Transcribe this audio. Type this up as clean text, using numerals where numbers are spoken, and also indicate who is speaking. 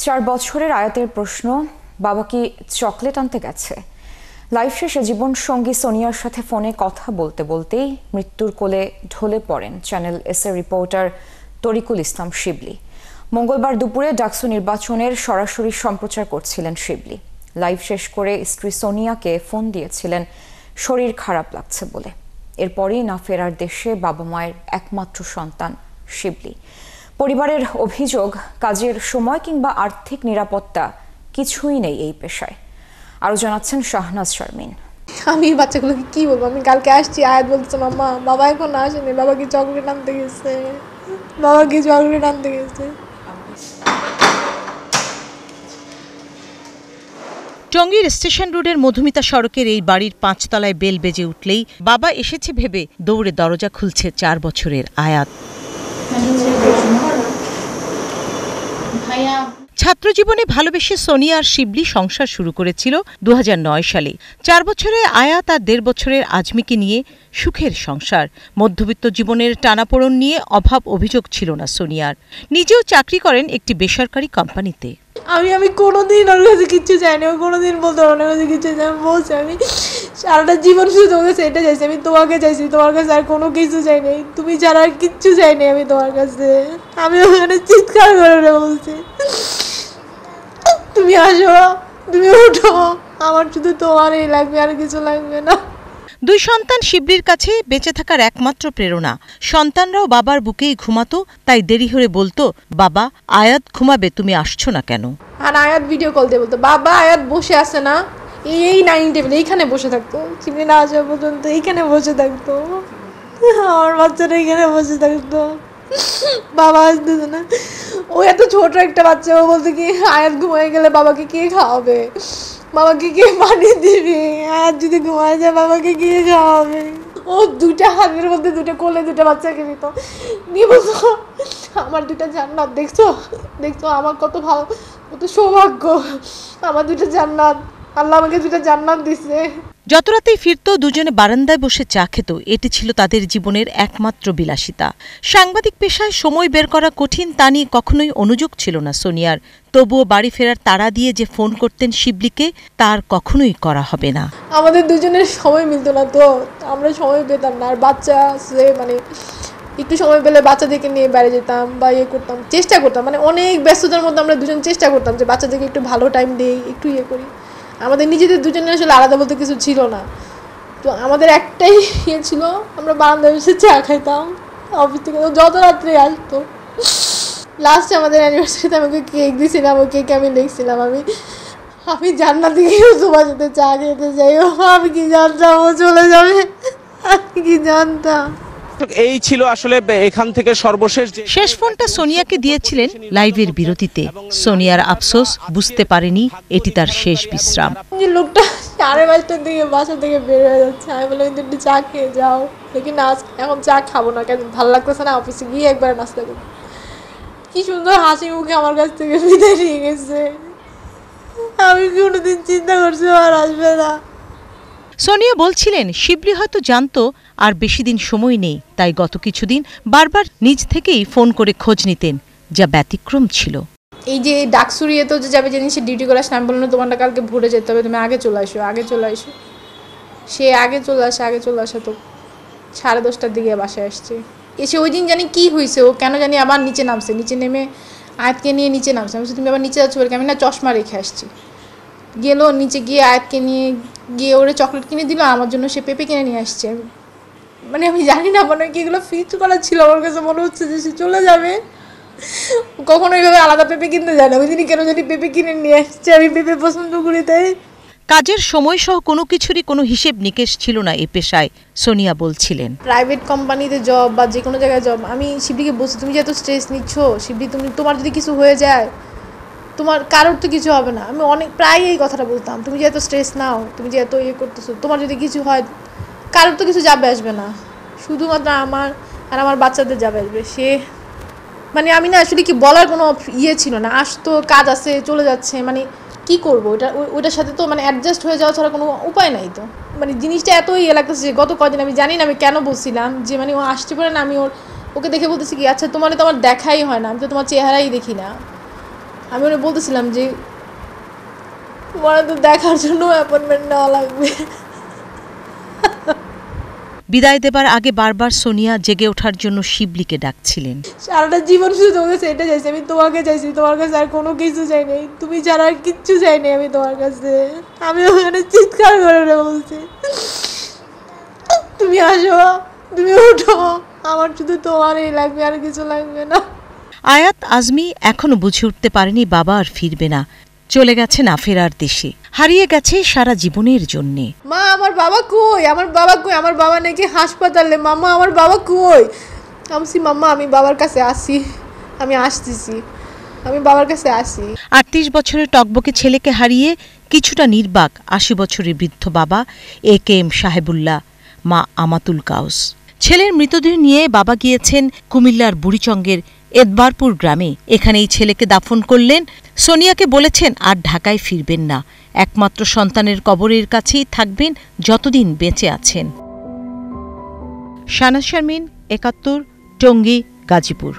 Speaker 1: 4 বছরের আয়াতের প্রশ্ন, বাবা কি চকলেট আনতে গেছে? লাইফ শেষে জীবন সঙ্গী সোনিয়ার সাথে ফোনে কথা বলতে বলতেই মৃত্যুর কোলে ঢলে পড়েন চ্যানেল এস-এর রিপোর্টার তরিকুল ইসলাম শিবলি। মঙ্গলবার দুপুরে ডাকসু নির্বাচনের সরাসরি সম্প্রচার করছিলেন শিবলি। লাইভ শেষ করে স্ত্রী সোনিয়াকে ফোন দিয়েছিলেন শরীর খারাপ লাগছে বলে। এরপরই না ফেরার দেশে বাবা মায়ের একমাত্র সন্তান শিবলি। পরিবারের অভিযোগ, কাজের সময় কিংবা আর্থিক নিরাপত্তা কিছুই নেই এই পেশায়। আরো জানাচ্ছেন শাহনাজ শারমিন।
Speaker 2: আমি বাচ্চাগুলোকে কি বলবো? আমি কালকে আসছি, আয়াত বলছে মাম্মা বাবা এখন আসেনি, বাবা কি চকলেট আনতে গেছে, বাবা কি চকলেট আনতে গেছে।
Speaker 3: টঙ্গীর স্টেশন রোডের মধুমিতা সড়কের এই বাড়ির 5 তলায় বেল বেজে উঠলেই বাবা এসেছে ভেবে দৌড়ে দরজা খুলছে 4 বছরের আয়াত। ছাত্রজীবনে ভালোবেসে সোনিয়া আর শিবলি সংসার শুরু করেছিল 2009 সালে। 4 বছরের আয়াত আর 1.5 বছরের আজমিকে নিয়ে সুখের সংসার। মধ্যবিত্ত জীবনের টানাপোড়েন নিয়ে অভাব অভিযোগ ছিল না সোনিয়ার। নিজেও চাকরি করেন একটি বেসরকারি কোম্পানিতে।
Speaker 2: আমি কোনোদিন ওর কাছে কিচ্ছু চাইনি, ও কোনোদিন বলতো ওনার কাছে কিছু চাই। বলছি আমি সারাটা জীবন শুধু তোমার কাছে এটা চাইছি, আমি তোমাকে চাইছি, তোমার কাছে আর কোনো কিছু চাই নাই, তুমি ছাড়া আর কিচ্ছু চাইনি আমি তোমার কাছে। আমি ওখানে চিৎকার করে বলছি তুমি আসো, তুমি উঠো, আমার শুধু তোমারই লাগবে, আর কিছু লাগবে না।
Speaker 3: 2 সন্তান শিবলির কাছে বেঁচে থাকার একমাত্র প্রেরণা। সন্তানরাও বাবার বুকেই ঘুমাতো, তাই দেরি হলে বলতো, বাবা আয়াত ঘুমাবে, তুমি আসছো না কেন?
Speaker 2: আর আয়াত ভিডিও কল দিয়ে বলতো, বাবা আয়াত বসে আছে না এই ডাইনিং টেবিলে, এইখানে বসে থাকতো, শিবলি না আসা পর্যন্ত এইখানে বসে থাকতো, আমার বাচ্চারা এইখানে বসে থাকতো, বাবা আসতেছে না। ও এত ছোট একটা বাচ্চা, ও বলতে কি আয়াত ঘুমায় গেলে বাবাকে কে খাওয়াবে, বাবাকে কে পানি দিবে, আয়াত যদি ঘুমায় যায় বাবাকে কে খাওয়াবে। ও 2টা হাতের মধ্যে 2টা কোলে 2টা বাচ্চাকে নিত, নিয়ে বলতো আমার 2টা জান্নাত, দেখছো দেখছো আমার কত ভালো, কত সৌভাগ্য, আমার 2টা জান্নাত, আল্লাহ আমাকে 2টা জান্নাত দিছে।
Speaker 3: যত রাতেই ফিরত দুজনে বারান্দায় বসে চা খেত। এটি ছিল তাদের জীবনের একমাত্র বিলাসিতা। সাংবাদিক পেশায় সময় বের করা কঠিন, তা নিয়ে কখনোই অনুযোগ ছিল না সোনিয়ার। তবুও বাড়ি ফেরার তাড়া দিয়ে যে ফোন করতেন শিবলিকে, তার কখনোই করা হবে না।
Speaker 2: আমাদের দুজনের সময় মিলতো না, তো আমরা সময় পেতাম না। আর বাচ্চা আছে, মানে একটু সময় পেলে বাচ্চাদেরকে নিয়ে বাইরে যেতাম বা করতাম, চেষ্টা করতাম, মানে অনেক ব্যস্ততার মধ্যে আমরা দুজন চেষ্টা করতাম যে বাচ্চাদেরকে একটু ভালো টাইম দিই, একটু করি। আমাদের নিজেদের দুজনের আসলে আলাদা বলতে কিছু ছিল না, তো আমাদের একটাই ছিল, আমরা বারান্দায় বসে চা খাইতাম। অফিস থেকে যত রাত্রে আসতো, লাস্টে আমাদের অ্যানিভার্সারিতে আমাকে কেক দিয়েছিলাম, ওই কেকে আমি লিখছিলাম আমি জান্নাতে গিয়ে তোমার সাথে চা খেতে চাই। আমি কি জানতাম ও চলে যাবে, আমি কি জানতাম।
Speaker 4: এই ছিল আসলে এখান থেকে সর্বশেষ
Speaker 3: শেষ ফোনটা সোনিয়াকে দিয়েছিলেন লাইভের বিরতিতে। সোনিয়ার আফসোস, বুঝতে পারেনি এটি তার শেষ বিশ্রাম।
Speaker 2: যে লোকটা 5:30টার দিকে বাসা থেকে বের হয়ে যাচ্ছে, আমি বললাম একটু চা খেয়ে যাও, লেকিন এখন চা খাবো না, কেন ভালো লাগতেছে না, অফিসে গিয়ে একবার নাস্তা করবো। কি সুন্দর হাসি মুখে আমার কাছ থেকে বিদায় নিয়ে গেছে, আমি কোনোদিন চিন্তা করছি আর আসবে না।
Speaker 3: সোনিয়া বলছিলেন শিবলি হয়তো জানতো আর বেশি দিন সময় নেই, তাই গত কিছুদিন বারবার নিজ থেকেই ফোন করে খোঁজ নিতেন, যা ব্যতিক্রম ছিল।
Speaker 2: এই যে ডাকসুরিয়ে তো যে যাবে জানি, সে ডিউটি করে আসে, আমি বললাম তোমারটা কালকে ভোরে যেতে হবে, তুমি আগে চলে আসো, আগে চলে আসো। সে আগে চলে আসে তো 10:30টার দিকে বাসায় আসছে। এসে ওই দিন জানি কি হয়েছে, ও কেন জানি আবার নিচে নামছে, নিচে নেমে আয়াতকে নিয়ে নিচে নামছে। আমি বলছি তুমি আবার নিচে যাচ্ছ বলে, আমি না চশমা রেখে আসছি। গেল নিচে গিয়ে আয়াতকে নিয়ে গিয়ে ওরে চকলেট কিনে দিল, আমার জন্য সে পেঁপে কিনে নিয়ে আসছে। মানে আমি জানি না, মানে কি এগুলো ফিক্স করা ছিল, আমার কাছে মনে হচ্ছে যে সে চলে যাবে, কখনো এইভাবে আলাদা পেঁপে কিনতে যায় না। ওই দিনই কেন জানি পেঁপে কিনে নিয়ে আসছে, আমি পেঁপে পছন্দ করি তাই।
Speaker 3: কাজের সময় সহ কোনো কিছুরই কোনো হিসেব নিকেশ ছিল না এই পেশায়, সোনিয়া বলছিলেন।
Speaker 2: প্রাইভেট কোম্পানিতে জব বা যে কোনো জায়গায় জব, আমি শিবলিকে বলছি তুমি যে এত স্ট্রেস নিচ্ছ শিবলি, তোমার যদি কিছু হয়ে যায় তোমার কারোর তো কিছু হবে না। আমি প্রায় এই কথাটা বলতাম, তুমি যে এত স্ট্রেস নাও, তুমি যে এত করতেছো, তোমার যদি কিছু হয় কারোর তো কিছু যাবে আসবে না, শুধুমাত্র আমার আর আমার বাচ্চাদের যাবে আসবে। সে মানে আমি না আসলে কি বলার কোনো ছিল না, আসতো কাজ আছে চলে যাচ্ছে, মানে কি করবো, ওইটার সাথে তো মানে অ্যাডজাস্ট হয়ে যাওয়া ছাড়া কোনো উপায় নাই। তো মানে জিনিসটা এতই লাগতেছে যে গত কদিন আমি জানি না আমি কেন বলছিলাম যে মানে ও আসতে পারে না, আমি ওকে দেখে বলতেছি কি আচ্ছা তোমার তো আমার দেখাই হয় না, আমি তো তোমার চেহারাই দেখি না, আমি ওরা বলতেছিলাম যে তোমার তো দেখার জন্য অ্যাপয়েন্টমেন্ট নেওয়া লাগবে।
Speaker 3: বিদায় দেবার আগে বারবার সোনিয়া জেগে ওঠার জন্য শিবলিকে ডাকছিলেন।
Speaker 2: সারাটা জীবন শুধু তোমার কাছে এটা চাইছি, আমি তোমাকে চাইছি, তোমার কাছে আর কোনো কিছু চাই নাই, তুমি ছাড়া আর কিচ্ছু চাই নাই আমি তোমার কাছে। আমি ওখানে চিৎকার করে বলছি তুমি আসো, তুমি উঠো, আমার শুধু তোমারই লাগবে, আর কিছু লাগবে না।
Speaker 3: আয়াত আজমি এখনো বুঝে উঠতে পারেনি বাবা আর ফিরবে না, চলে গেছে না ফেরার দেশে, হারিয়ে গেছে সারা জীবনের জন্যে।
Speaker 2: মা আমার বাবা কই, আমার বাবা কই, আমার বাবা নাকি হাসপাতালে, মামা আমার বাবা কই। আমি মাম্মা আমি বাবার কাছে আসি, আমি আসতেছি, আমি বাবার কাছে আসি।
Speaker 3: ৩৮ বছরের টকবকে ছেলেকে হারিয়ে কিছুটা নির্বাক ৮০ বছরের বৃদ্ধ বাবা AKM সাহেবুল্লাহ, মা আমাতুল কাউস। ছেলের মৃতদেহ নিয়ে বাবা গিয়েছেন কুমিল্লার বুড়িচঙ্গের এদবারপুর গ্রামে। এখানেই ছেলেকে দাফন করলেন। সোনিয়াকে বলেছেন আর ঢাকায় ফিরবেন না, একমাত্র সন্তানের কবরের কাছেই থাকবেন যতদিন বেঁচে আছেন। শাহনাজ শারমিন, ৭১, টঙ্গী, গাজীপুর।